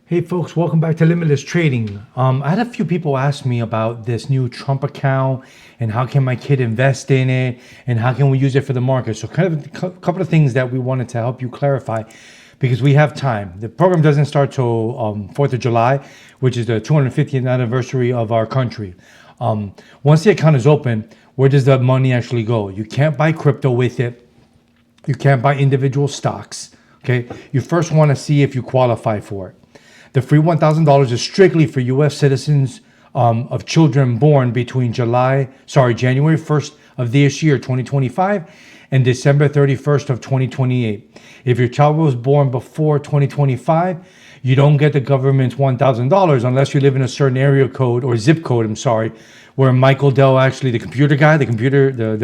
Hey folks, welcome back to Limitless Trading. I had a few people ask me about this new Trump account and how can my kid invest in it and how can we use it for the market. So kind of a couple of things that we wanted to help you clarify because we have time. The program doesn't start till 4th of July, which is the 250th anniversary of our country. Once the account is open, where does the money actually go? You can't buy crypto with it. You can't buy individual stocks. Okay. You first want to see if you qualify for it. The free $1,000 is strictly for U.S. citizens of children born between January 1st of this year, 2025, and December 31st of 2028. If your child was born before 2025, you don't get the government's $1,000 unless you live in a certain area code or zip code, where Michael Dell, actually the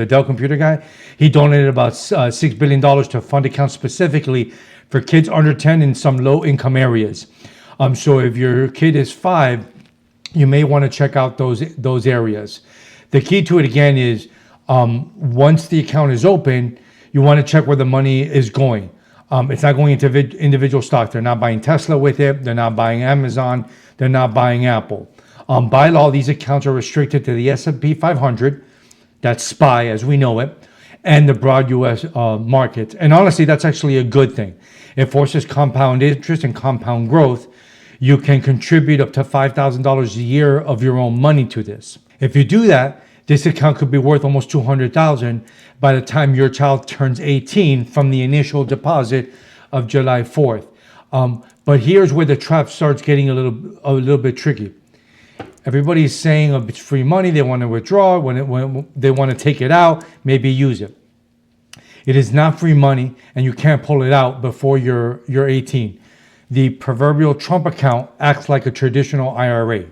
Dell computer guy, he donated about $6 billion to a fund account specifically for kids under 10 in some low income areas. So if your kid is 5, you may want to check out those areas. The key to it again is once the account is open, you want to check where the money is going. It's not going into individual stock. They're not buying Tesla with it. They're not buying Amazon. They're not buying Apple. By law, these accounts are restricted to the S&P 500, that's SPY as we know it, and the broad U.S. markets. And honestly, that's actually a good thing. It forces compound interest and compound growth. You can contribute up to $5,000 a year of your own money to this. If you do that, this account could be worth almost $200,000 by the time your child turns 18 from the initial deposit of July 4th. But here's where the trap starts getting a little bit tricky. Everybody's saying it's free money. They want to withdraw when they want to take it out, maybe use it. It is not free money, and you can't pull it out before you're 18. The proverbial Trump account acts like a traditional IRA.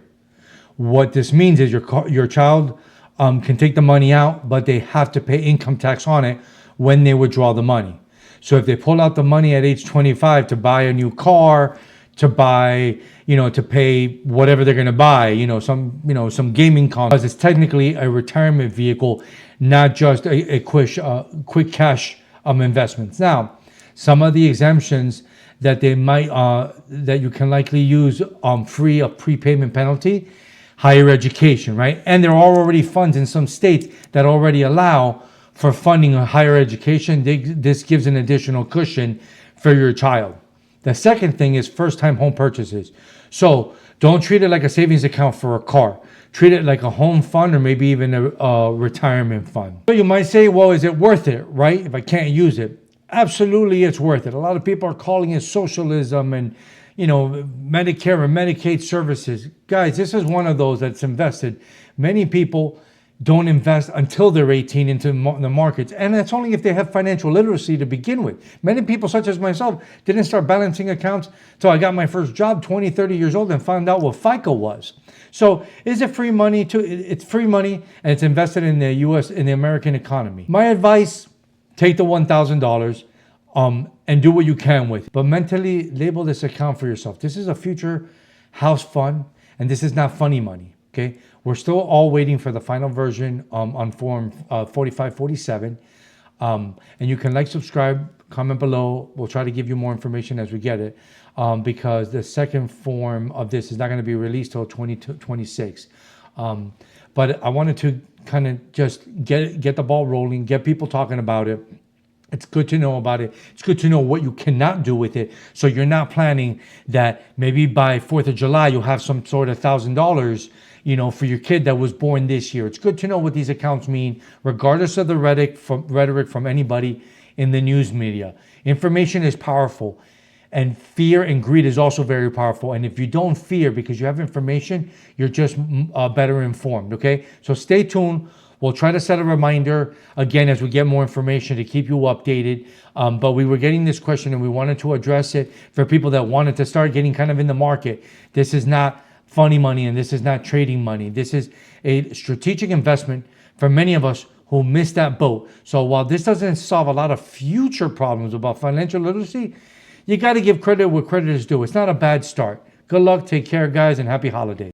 What this means is your child can take the money out, but they have to pay income tax on it when they withdraw the money. So if they pull out the money at age 25 to buy a new car, to buy, to pay whatever they're going to buy, some gaming console, it's technically a retirement vehicle, not just a quick cash investments. Now, some of the exemptions that that you can likely use free of prepayment penalty, higher education, right? And there are already funds in some states that already allow for funding a higher education. This gives an additional cushion for your child. The second thing is first-time home purchases. So don't treat it like a savings account for a car. Treat it like a home fund or maybe even a retirement fund. So you might say, well, is it worth it, right? If I can't use it. Absolutely, it's worth it. A lot of people are calling it socialism and, Medicare and Medicaid services. Guys, this is one of those that's invested. Many people don't invest until they're 18 into the markets. And that's only if they have financial literacy to begin with. Many people, such as myself, didn't start balancing accounts until I got my first job, 20, 30 years old, and found out what FICA was. So is it free money? It's free money, and it's invested in the U.S., in the American economy. My advice, take the $1,000 and do what you can with it. But mentally label this account for yourself. This is a future house fund, and this is not funny money, okay? We're still all waiting for the final version on Form 4547. And you can subscribe, comment below. We'll try to give you more information as we get it because the second form of this is not going to be released till 2026. But I wanted to kind of just get the ball rolling, get people talking about it. It's good to know about it. It's good to know what you cannot do with it. So you're not planning that maybe by 4th of July, you'll have some sort of $1,000, for your kid that was born this year. It's good to know what these accounts mean, regardless of the rhetoric from anybody in the news media. Information is powerful, and fear and greed is also very powerful. And if you don't fear because you have information, you're just better informed, okay? So stay tuned. We'll try to set a reminder, again, as we get more information to keep you updated. But we were getting this question and we wanted to address it for people that wanted to start getting kind of in the market. This is not funny money and this is not trading money. This is a strategic investment for many of us who missed that boat. So while this doesn't solve a lot of future problems about financial literacy, you got to give credit where credit is due. It's not a bad start. Good luck, take care, guys, and happy holidays.